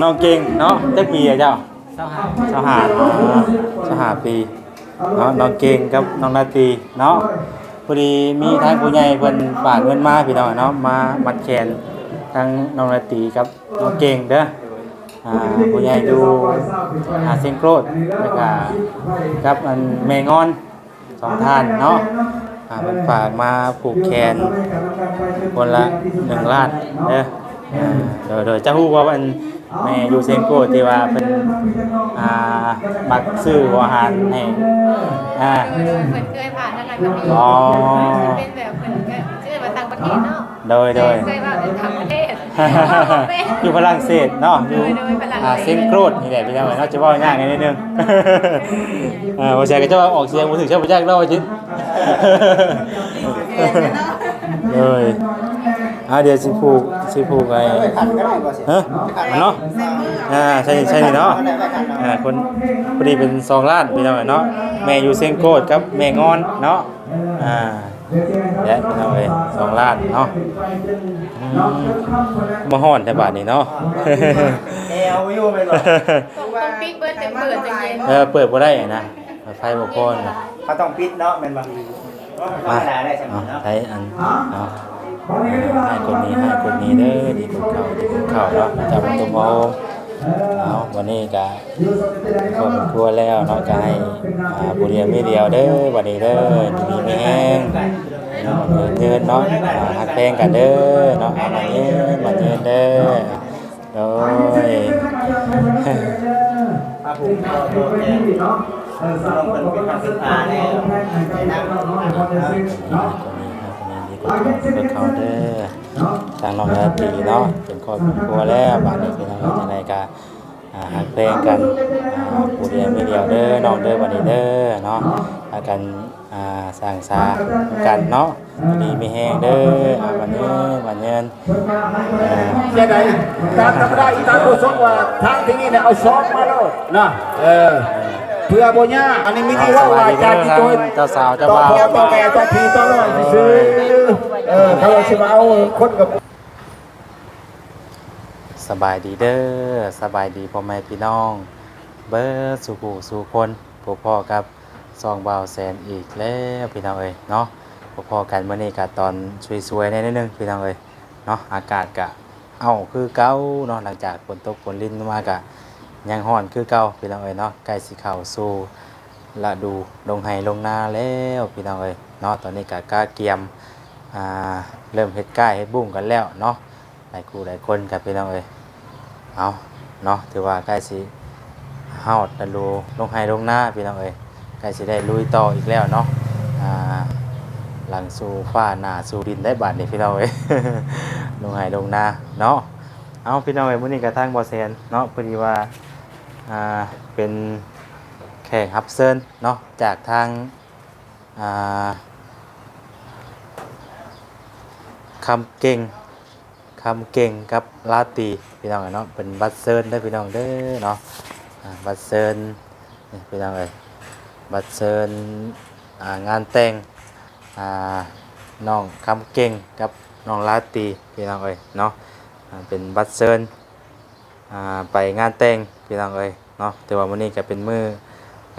องเก่งเนาะจักปีอะเจ้า 25ปีเนาะน้องเก่งกับน้องนาตรีเนาะพอดีมีทางผู้ใหญ่เพิ่นฝากเงินมาพี่น้องเนาะมามัดแขนทางน้องนาตรีกับน้องเก่งเด้อผู้ใหญ่อยู่เซ็งโกรธแล้วก็กับอันแม่งอนสองท่านเนาะเพิ่นฝากมาผูกแขนคนละ1 ล้านเด้อโดยจะฮู้ว่ามันแม่อยู่เซ็งโกรธที่ว่าเพิ่นมักซื้ออาหารให้เพิ่นเคยผ่านทางนั้นก็มีเป็นแบบเพิ่นก็ชื่อมาต่างประเทศเนาะโดยเคยว่าเป็นต่างประเทศอยู่ฝรั่งเศสเนาะอยู่เซ็งโกรธนี่แหละพี่น้องเนาะจะเว้ายากนิดนึงบ่ใช่ก็จะว่าออกเสียงบ่ถึงใช่บ่จักเล่าจิเลยเดี๋ยวสิผูกไอ้เนาะใช่นี่เนาะคนพอดีเป็น2 ล้านพี่น้องเนาะแม่อยู่เซ็งโกรธกับแม่งอนเนาะเดี๋ยวพี่น้องเอ้ย2 ล้านเนาะมาฮ้อนแต่บาดนี้เนาะเอาอยู่ไปก่อนต้องปิดเปิดจังเย็นเปิดบ่ได้นะไฟบ่พอนะเขาต้องปิดเนาะแม่นบ่มาได้ใช่มั้ยเนาะใช้อันเนาะให้คนนี้เด้อดีคนเข่าเนาะจะมาตุ้มเอาวันนี้ก็ครอบครัวแล้วเนาะก็ให้บุญเรียนไม่เดียวเด้อวันนี้เด้อมีแม่งเงินเนาะหักแพงกันเด้อเนาะมาเงินเด้อโดยมาผูกคอตัวแทนเนาะลงเป็นคำสุดท้ายแล้วคนเขาเด้อทางน้องนาตรีเนาะเป็นครอบครัวแล้วบ้านนี้พี่น้องจังได๋ก็หักแพงกันผู้เดียวไม่เดียวเด้อน้องเด้อวันนี้เด้อเนาะพากันสร้างสากันเนาะดีมีแฮงเด้อวันนี้เจ๊ใดตามธรรมดาอีตาตัวสองว่าทางที่นี่เนี่ยเอาซอกมาแล้วนะเพื่อบ่ยากอันนี้มีที่ว่าจากที่ตัวเจ้าสาวเจ้าบ่าวต่อแม่ต่อพี่ต่อน้องซื้อเขาสิมาเอาคนกับสบายดีเด้อสบายดีพ่อแม่พี่น้องเบิดสู่ผู้สู่คนพ่อกับซองบ่าวแสนอีกแล้วพี่น้องเอ้ยเนาะพ่อกันมื้อนี้ก็ตอนสวยๆนิดนึงพี่น้องเอ้ยเนาะอากาศก็คือเก่าเนาะหลังจากฝนตกฝนลิ้นมาก็ยังร้อนคือเก่าพี่น้องเอ้ยเนาะใกล้สิเข้าสู่ฤดูลงไห้ลงนาแล้วพี่น้องเอ้ยเนาะตอนนี้ก็กล้าเกียมเริ่มเฮ็ดก้ายเฮ็ดบุ้งกันแล้วเนาะหลายคู่หลายคนกับพี่น้องเอ้ยเนาะถือว่าใกล้สิฮอดฤดูลงไห้ลงนาพี่น้องเอ้ยใกล้สิได้ลุยต่ออีกแล้วเนาะหลังสู่ฟ้าหน้าสู่ดินได้บาดนี้พี่น้องเอ้ย ลงไห้ลงนาเนาะพี่น้องเอ้ยมื้อนี้ก็ทางบ่แซนเนาะพอดีว่าเป็นแขกรับเชิญเนาะจากทางคำเก่งกับลาตีพี่น้องเนาะเป็นบัตรเชิญได้พี่น้องเด้อเนาะบัตรเชิญนี่พี่น้องเอ้ยบัตรเชิญงานแต่งน้องคำเก่งกับน้องลาตีพี่น้องเอ้ยเนาะเป็นบัตรเชิญไปงานแต่งพี่น้องเอ้ยเนาะแต่ว่ามื้อนี้ก็เป็นมื้อ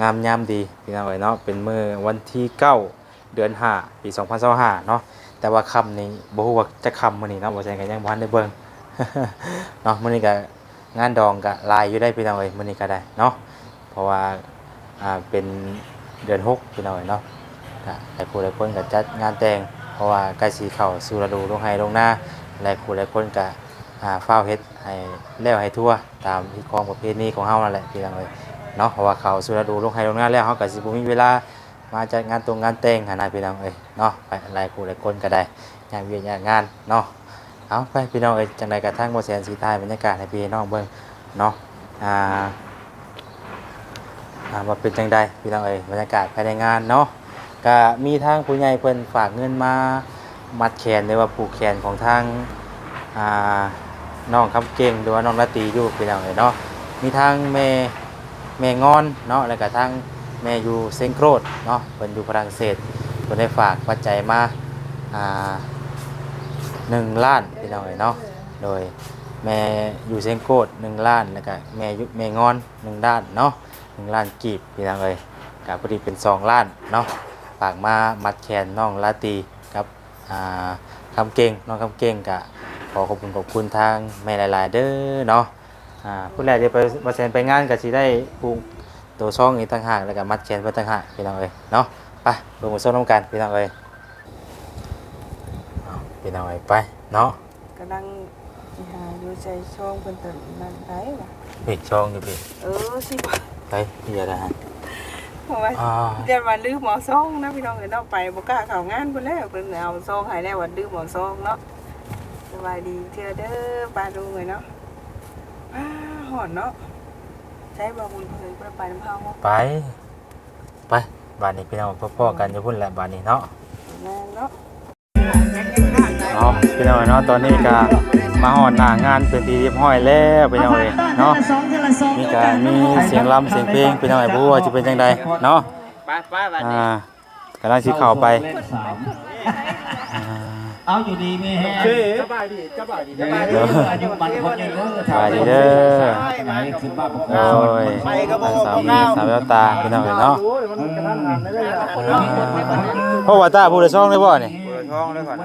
งามยามดีพี่น้องเอ้ยเนาะเป็นมื้อวันที่9 เดือน 5 ปี 2025เนาะแต่ว่าคำนี้บ่ฮู้ว่าจะคำมื้อนี้เนาะบ่ใช่ก็ยังบ่ทันได้เบิ่ง เนาะมื้อนี้ก็งานดองก็หลายอยู่ได้พี่น้องเอ้ยมื้อนี้ก็ได้เนาะเพราะว่าเป็นเดือน6พี่น้องเอ้ยเนาะก็หลายผู้หลายคนก็จัดงานแต่งเพราะว่าใกล้สิเข้าสู่ฤดูลงไห้ลงนาหลายผู้หลายคนก็ฟ้าวเฮ็ดให้แล้วให้ทั่วตามที่ของประเพณีของเฮานั่นแหละพี่น้องเอ้ยเนาะเพราะว่าเข้าสู่ฤดูลงไห้ลงนาแล้วเฮาก็สิบ่มีเวลามาจัดงานงานแต่งหาหน้าพี่น้องเอ้ยเนาะไปหลายผู้หลายคนก็ได้งานเวียนงานเนาะไปพี่น้องเอ้ยจังได๋ก็ทางบ่แสนสีทายบรรยากาศให้พี่น้องเบิ่งเนาะว่าเป็นจังได๋พี่น้องเอ้ยบรรยากาศภายในงานเนาะก็มีทางผู้ใหญ่เพิ่นฝากเงินมามัดแขนหรือว่าผูกแขนของทางน้องคำเก่งหรือว่าน้องราตรีอยู่พี่น้องเอ้ยเนาะมีทางแม่งอนเนาะแล้วก็ทางแม่อยู่เซ็งโกรธเนาะเพิ่นอยู่ฝรั่งเศสเพิ่นได้ฝากปัจจัยมา1 ล้านพี่น้องเอ้ยเนาะโดย แม่อยู่เชียงโกด1ล้านแล้วก็แม่งอน1ล้านเนาะ1ล้านกีบพี่น้องเอ้ยก็พอดีเป็น2ล้านเนาะฝากมามัดแขนน้องลาตรีกับคำเก่งน้องคำเก่งก็ขอขอบคุณทางแม่หลายๆเด้อเนาะผู้ใดเดี๋ยวไปแซนไปงานก็สิได้ปรุงตัวช่องอีกต่างหากแล้วก็มัดแขนไปต่างหากพี่น้องเอ้ยเนาะไปลงมาซ้อมน้ำกันพี่น้องเอ้ยพี่น้องเอ้ยไปเนาะ กำลังหาอยู่ใจช่องเพิ่นตื่นมันได้ว่ะ ปิดช่องอยู่พี่ สิ ไปพี่จะได้ฮะ เพราะว่าเดี๋ยววันลืมหมอซองนะพี่น้องเอ้ยเนาะไปบ่กล้าเข้างานเพิ่นแล้วเพิ่นเอาซองให้แล้ววันลืมหมอซองเนาะสบายดีเทื่อเด้อป้าดูเลยเนาะหอนเนาะใช้บ่บุญเพิ่นบ่ไปน้ำเฮาบ่ ไปบ้านนี้พี่น้องพ่อๆกันอยู่พุ่นแหละบ้านนี้เนาะ แม่เนาะ พี่น้องเนาะตอนนี้ก็มาฮอดหน้างานเป็นที่เรียบร้อยแล้วพี่น้องเอ้ยเนาะมีการมีเสียงรำเสียงเพลงพี่น้องเอ้ยบ่รู้ว่าจะเป็นจังไดเนาะไปบัดนี้กำลังสิเข้าไป เอาอยู่ดีมีแฮงสบายดีสบายดีอายุมันคนยังเด้อ สบายดีเด้อ ไหนขึ้นบ้านบ่ โอ้ยสาวมีสาวแววตาพี่น้องเอ้ยเนาะเพราะว่าตาผู้ใดซ่องได้บ่นี่ เปิดท้องแล้วก่อน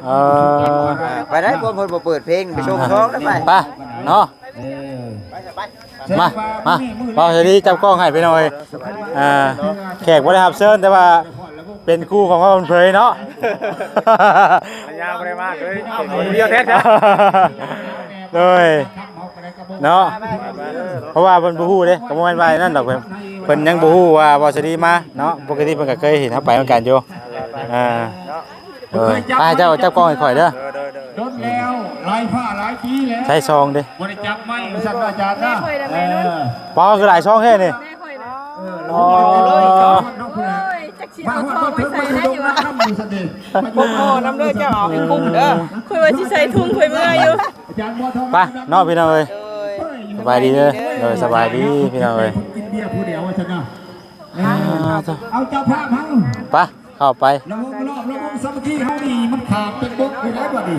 ไป ไปได้เพิ่นบ่เปิดเพลงไปชมท้องได้ไป ไปเนาะมาบ่าวจะดีจับกล้องให้พี่น้องเอ้ยแขกบ่ได้รับเชิญแต่ว่าเป็นคู่ของพ่อเผยเนาะ ยาวบ่ได้มากเลยคนเดียวแท้ เลยเนาะเพราะว่าเพิ่นบ่ฮู้เด้ก็บ่แม่นว่านั่นดอกเพิ่นยังบ่ฮู้ว่าบ่สดีมาเนาะปกติเพิ่นก็เคยเห็นเฮาไปเหมือนกันอยู่ไปเจ้าจับกล้องให้ข่อยเด้อ โดนแล้วลายผ้าลายปีแล้ว ใช้ซองเด้ บ่ได้จับไม้สั่นอาจารย์นะ ปอคือหลายช่องแค่นี่ อ๋อ จักสิเอาทองไปใส่ได้อยู่ว่าโอ้น้ำเลือดจะออกให้คุ้มเด้อคุยว่าสิใส่ทุ่งคุยเมื่ออยู่ ไปเนาะพี่น้องเอ้ยสบายดีเด้อโดยสบายดีพี่น้องเอ้ย กินเบียร์ผู้เดียวว่าซั่นนะเอาเจ้าภาพเฮา ไปเข้าไประ บบสามัคคีเฮานี่มันขาดเป็นบกไปได้บ่ดิ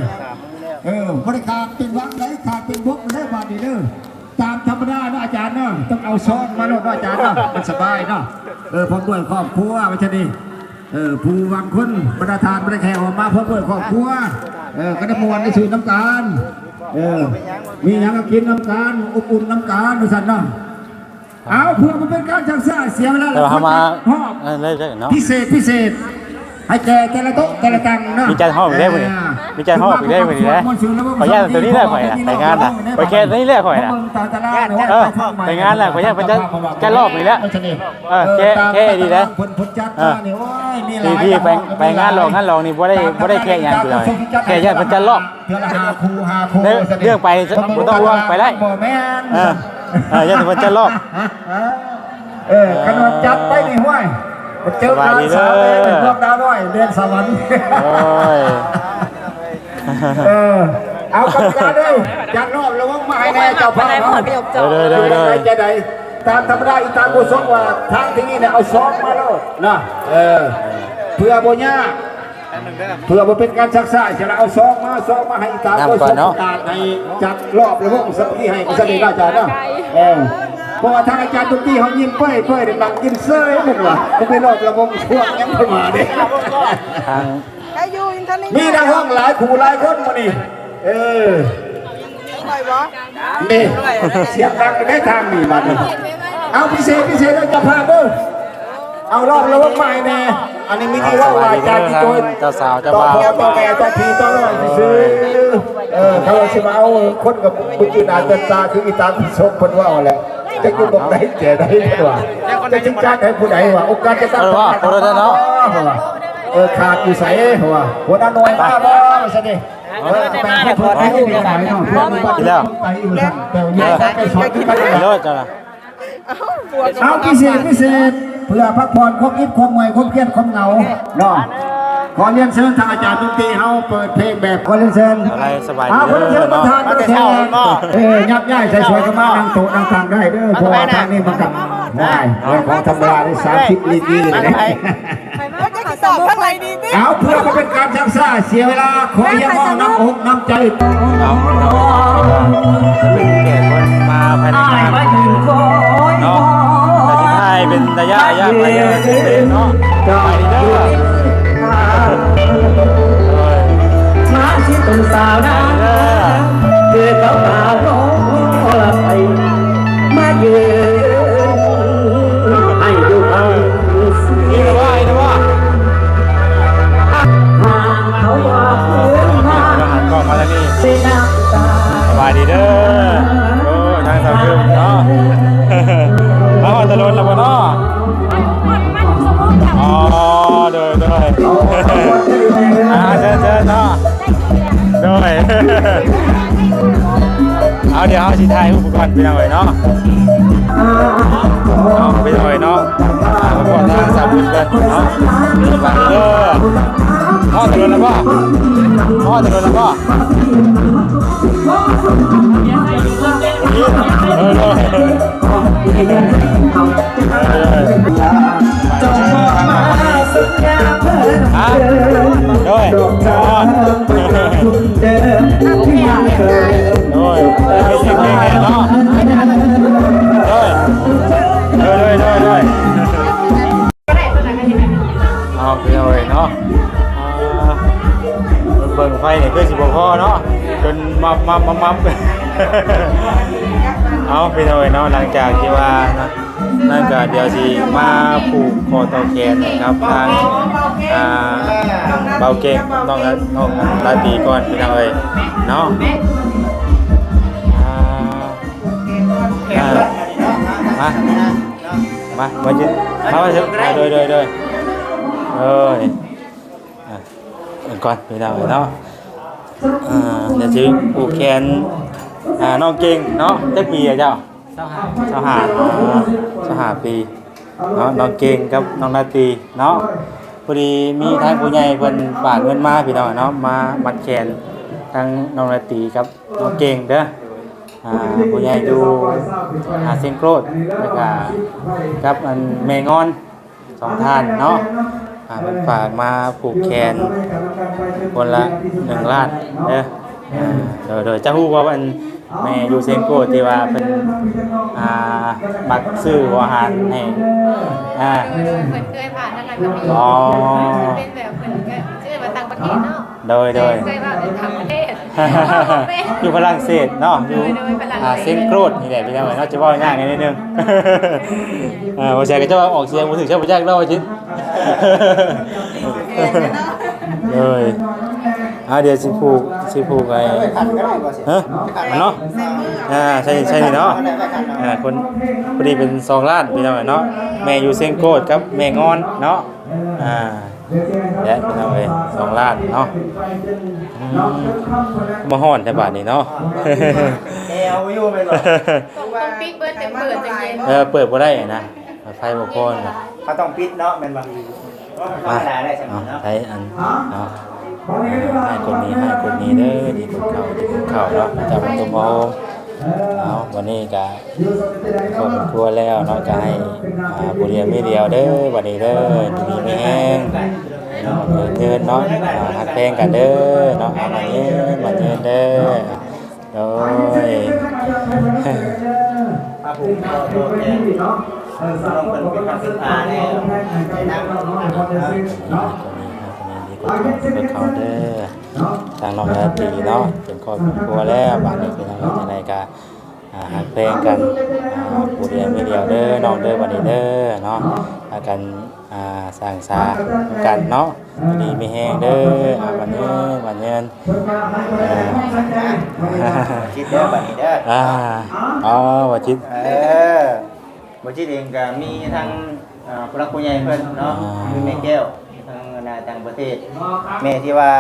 บ่ได้ขาดเป็นวังได้ขาดเป็นบกได้บ่ดิเด้อตามธรรมดาเนาะอาจารย์เนาะต้องเอาซ้อนมาโลดเนาะอาจารย์เนาะมันสบายเนาะพร้อมด้วยครอบครัวว่าซั่นนี่ผู้บางคนบรรดาทานบ่ได้แขกออกมาพร้อมด้วยครอบครัวก็ได้มวนได้ชื่อน้ำตาลมีหยังก็กินน้ำตาลอบอุ่นน้ำตาลว่าซั่นเนาะเอาเพื่อมันเป็นการจังซ่าเสียเวลา เดี๋ยวเฮามา ฮอบ เลยเนาะ พิเศษให้แกแต่ละโต๊ะแต่ละตังเนาะ มีการห้องอีกได้บ่นี่มีการห้องอีกได้บ่นี่นะขออนุญาตตัวนี้แหละข่อยน่ะไปงานน่ะไปแค่ตัวนี้แหละข่อยน่ะไปงานแหละขออนุญาตเพิ่นจะรอบนี่แหละแค่ดีนะที่ไปงานลองนี่บ่ได้แค่หยังอยู่เลยแค่ญาติเพิ่นจะรอบ เทื่อละ5 คู่ เรื่องไปบ่ต้องห่วงไปได้ บ่แม่น ญาติเพิ่นจะรอบ ขนมจัดไปนี่ห้วยเจอร้านสาวเป็นพวกดาวน้อยเดือนสวรรค์ โอ้ย เอากรรมการด้วยจัดรอบระวังมาให้แน่เจ้าภาพเขาจะได้ตามธรรมดาอีตามกุศลว่าทางที่นี่เนี่ยเอาซ้อมมาแล้วนะเพื่อโบญ่าเพื่อมาเป็นการซักซ่าจะเอาซ้อมมาให้อีตามกุศลการในจัดรอบระวังสักที่ให้กุศลได้จ้าเนาะเพราะว่าทางอาจารย์ตุ้ตี้เขายิ้มเป้ยเด็กดังกินเซ้ยหนึ่งว่ะเขาไปรอบระวงช่วงยังไม่มาเด็ก ทาง มีในห้องหลายขู่หลายคนมานี่นี่เสียงดังได้ทางนี่มาดิเอาพิเศษแล้วจะพาเด้อเอารอบระวงใหม่แน่อันนี้มีที่ว่าว่าอาจารย์ที่ตัว เจ้าสาวเจ้า ต่อ บ่าว พ่อต่อแม่ต่อพี่ต่อน้อยซื้อเขาจะมาเอาคนกับบุญจุนาจันตาคืออีตาพิศกคนว่าแหละจะอยู่บอกได้เจ๋ได้ว่าจะจริงจังให้ผู้ใดว่าโอกาสจะตั้งขาดอยู่ใส่หัวหัวด้านน้อยมาบ่สิเด้แต่ให้เพิ่นให้อยู่ไหนเนาะไปอยู่ซั่นแต่เนี่ยไปสอนไป ไปเลยจ้ะนะ เอาพิเศษเพื่อพักผ่อนความคิดความเมื่อยความเครียดความเหงาเนาะขอเรียนเชิญทางอาจารย์ดนตรีเฮาเปิดเพลงแบบขอเรียนเชิญ อะไรสบาย ขอเรียนเชิญประธานประเทศยับย่ายใส่สวยกันมานั่งโต๊ะนั่งทางได้เด้อเพราะว่าทางนี้มันกับได้เรื่องของธรรมดาได้30 ลีเลยนะ ไปว่าจะใส่ ตอบอะไรดีติ เอาเพื่อมาเป็นการชักซ่าเสียเวลาขออย่ามองน้ำอกน้ำใจ เอาเป็นแขกคนมาภายในงานเนาะแต่ที่ไทยเป็นระยะไปเลยเนาะไปเด้อ มาที่เป็นสาวนาคือเขาพาโรไปมายืนให้ดูเขา นี่ว่าไอ้นะว่า หางเขาว่าพื้นมา เราหันกล้องมาแล้วนี่ เสียน้ำตา สบายดีเด้อโอ้ทางสาวคืมเนาะมาตะลุนแล้วบ่เนาะอ๋อเด้อเชิญเนาะเด้อเอาเดี๋ยวเอาสิถ่ายรูปก่อนพี่น้องเอ้ยเนาะเอาพี่น้องเอ้ยเนาะมาก่อนทางสาวบุญเพิ่นเนาะสบายดีเด้อฮอดตะลุนแล้วบ่ฮอดตะลุนแล้วบ่จงบอกมาสัญญาเพิ่ม ด้วยคุณเดิมที่ยังเคย ด้วยไม่เสียงเพลงเนาะด้วยเอาไปเลยเนาะเบิ่งไฟเนี่ยคือสิบพ่อเนาะจนมับเอาไปเลยเนาะหลังจากที่ว่านั่นก็เดี๋ยวสิมาผูกคอต่อแขนนะครับทางเบาเก่งน้องลาตีก่อนพี่น้องเอ้ยเนาะมาจิมาเถอะโดยเก่อนพี่น้องเอ้ยเนาะเดี๋ยวสิผูกแขนน้องเก่งเนาะจักปีอ่ะเจ้า25ปีเนาะน้องเก่งกับน้องนาตีเนาะพอดีมีทางผู้ใหญ่เพิ่นฝากเงินมาพี่น้องเนาะมามัดแขนทางน้องนาตีกับน้องเก่งเด้อผู้ใหญ่อยู่เซียงโกรธแล้วก็กับอันแม่งอน2ท่านเนาะเพิ่นฝากมาผูกแขนคนละ1ล้านเด้อโดยจะฮู้ว่าอันแม่อยู่เซียงโกรธที่ว่าเพิ่นมักซื้ออาหารให้เพิ่นเคยผ่านทางนั้นก็มีเป็นแบบเพิ่นก็ชื่อว่าต่างประเทศเนาะโดยเคยว่าเป็นต่างประเทศ อยู่ฝรั่งเศสเนาะอยู่เซียงโกรธนี่แหละพี่น้องเนาะจะว่ายากนิดนึงบ่ใช่ก็จะว่าออกเสียงบ่ถึงใช่บ่ยากเนาะว่าจิตเลยเดี๋ยวสิผูกไอ้ฮะเนาะใช่เนาะคนพอดีเป็น2ล้านพี่น้องเนาะแม่อยู่เซียงโกดกับแม่งอนเนาะและพี่น้องเอ้ย2ล้านเนาะมาฮ้อนแต่บาดนี้เนาะเอาอยู่ไปหรอต้องปิดเบิดแต่เปิดจังเย็นเปิดบ่ได้นะไฟบ่พอเขาต้องปิดเนาะแม่นบ่ธรรมดาได้ใช่มั้ยเนาะใช้อันเนาะให้คนนี้เด้อดีคนเข่าเนาะจากวันตุ่มเอาวันนี้ก็ครอบครัวแล้วเนาะก็ให้บุเรียไม่เดียวเด้อวันนี้เด้อดีไม่แห้งเงินเนาะหักแพงกันเด้อเนาะเอามาเงินเด้อโดยผูกคอตัวแขนเนาะต้องเป็นคำสุดท้ายแล้วนะเขาเด้อทางน้องนาตีเนาะเป็นครอบครัวแล้วบ้านนี้เป็นอะไรก็หักเพลงกันผู้เรียนไม่เดียวเด้อน้องเด้อวันนี้เด้อเนาะพากันสร้างสากันเนาะดีไม่แห้งเด้อวันนี้คิดเด้อบัดนี้เด้อว่าจิตบ่จิตเองก็มีทั้งผู้รักผู้ใหญ่เพิ่นเนาะคือแม่แก้วทางต่างประเทศแม่ที่ว่า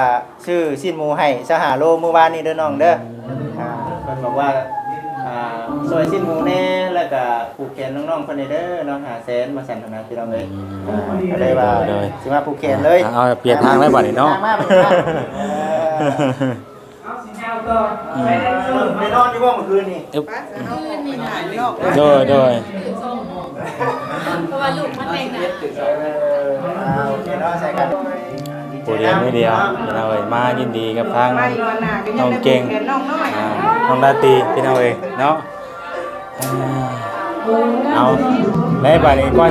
ชื่อสิ้นหมูให้สหาโลเมื่อวานนี้เด้อน้องเด้อเพิ่นบอกว่าซอยสิ้นหมูแน่แล้วก็ผูกแขนน้องๆเพิ่นเด้อเนาะ500,000มาสั่นนะพี่น้องเอ้ยก็เลยว่าสิมาผูกแขนเลยเอาเปลี่ยนทางได้บัดนี้เนาะไปนอนอยู่บ่เมื่อคืนนี่โดย เพราะว่าลูกมันแต่งน่ะ โอเคเนาะใส่กัน ผู้เรียนไม่เดียวพี่น้องเอ้ยมายินดีกับทาง มาอีกวันหน้าก็ยั น้ ง อง ได้ เก่ง เรียนน้องน้อย น้องราตรีพี่น้องเอ้ยเนาะเอาในบัดนี้ก่อ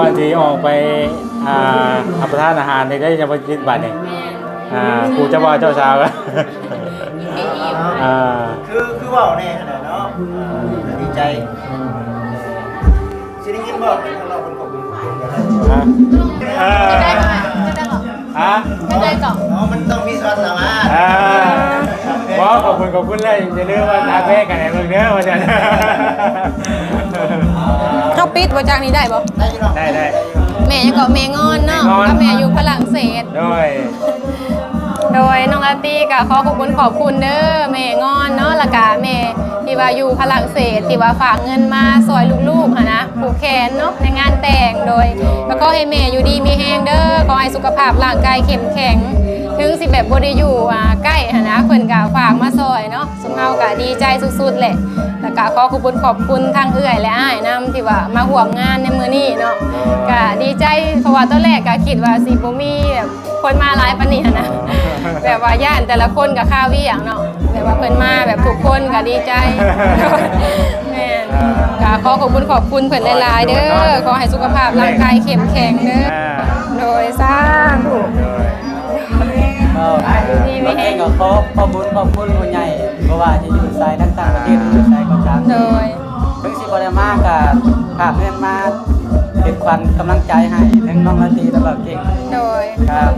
นที่ออกไปรับประทานอาหารได้จะไปกินบัดนี้กูจะว่าเจ้าสาวกันคือเว่าแน่ขนาดเนาะดีใจสิได้ยินบอกเป็นทางเราเป็นขอบคุณกันเลย จะได้ก่อน ฮะ จะได้ก่อน มันต้องมีความสามารถ บอกขอบคุณเลยอย่าลืมว่าทาเฟ่กันในเมืองเนื้อว่าจะ เขาปิดบ่จากนี้ได้บ่ ได้อยู่เนาะ ได้ แม่ยังเกาะแม่งอนเนาะกับแม่อยู่ฝรั่งเศส โดยน้องอาร์ตี้ก็ขอบคุณเด้อแม่งอนเนาะและกะแม่ที่ว่าอยู่ฝรั่งเศสที่ว่าฝากเงินมาซอยลูกๆหั่นนะผูกแขนเนาะในงานแต่งโดยแล้วก็ให้แม่อยู่ดีมีแฮงเด้อขอให้สุขภาพร่างกายเข้มแข็งถึงสิแบบบ่ได้อยู่ใกล้หั่นนะเพิ่นก็ฝากมาซอยเนาะสุเฮาก็ดีใจสุดๆแหละแล้วก็ขอบคุณทางเอื้อยและอ้ายนํที่ว่ามาร่วมงานในมื้อนี้เนาะก็ดีใจเพราะว่าตอนแรกก็คิดว่าสิบ่มีแบบคนมาหลายปานนี้หั่นนะ แบบว่าย่านแต่ละคนกับข้าววี่อย่างเนาะแบบว่าเพิ่นมาแบบทุกคนก็ดีใจแม่นก็ขอบคุณเพิ่นหลายๆเด้อขอให้สุขภาพร่างกายเข้มแข็งเด้อโดยสาธุดีมีแฮง ก็ขอบคุณผู้ใหญ่เพราะว่าจะอยู่สายต่างประเทศหรือสายก็ตาม โดย ถึงสิบ่ได้มาก็ฝากเงินมาเป็นขวัญกำลังใจให้ทั้งน้องนาตีและบ่าวเก่ง โดย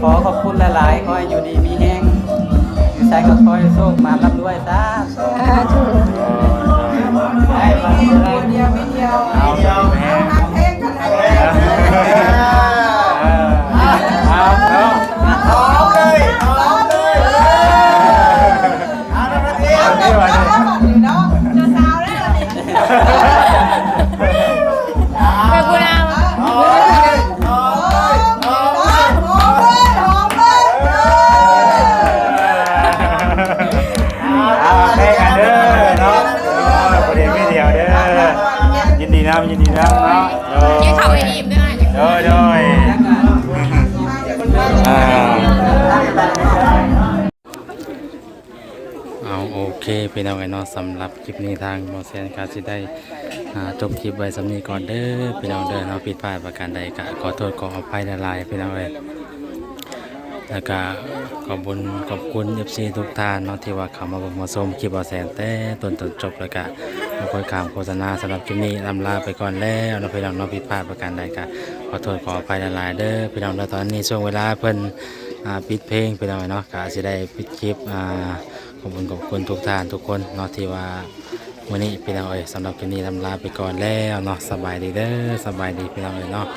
ก็ขอบคุณหลายๆขอให้อยู่ดีมีแฮงอยู่สายก็ขอให้โชคมาร่ำรวยซะ สาธุ ได้มาเดียวไม่เดียวเอาเดียวแม่ เพลงกันให้ เอาเนาะ พร้อมเลยเอาละมาเดียว นี่ว่านี่ ไปกูนาม เท่กันเด้อเนาะประเด็นไม่เดียวเด้อยินดีนะเนาะ กินข้าวให้อิ่มด้วย โดยเอาโอเคพี่น้องไอ้น้องสำหรับคลิปนี้ทางบอสแซนการสิได้จบคลิปไว้สำนีก่อนเด้อพี่น้องเด้อเนาะผิดพลาดประการใดก็ขอโทษขออภัยหลายๆพี่น้องเอ้ยแล้วก็ขอบคุณ FC ทุกท่านเนาะที่ว่าเข้ามาเบิ่งมาชมคลิปบอสแซนแต่ต้นจบแล้วก็บ่ค่อยข้ามโฆษณาสำหรับคลิปนี้ลำลาไปก่อนแล้วเนาะพี่น้องเนาะผิดพลาดประการใดก็ขอโทษขออภัยหลายๆเด้อพี่น้องเด้อตอนนี้ช่วงเวลาเพิ่นปิดเพลงพี่น้องเนาะก็สิได้ปิดคลิปขอบคุณทุกท่านทุกคนเนาะที่ว่าวันนี้พี่น้องเอ้ยสำหรับคลิปนี้ลำลาไปก่อนแล้วเนาะสบายดีเด้อสบายดีพี่น้องเอ้ยเนาะ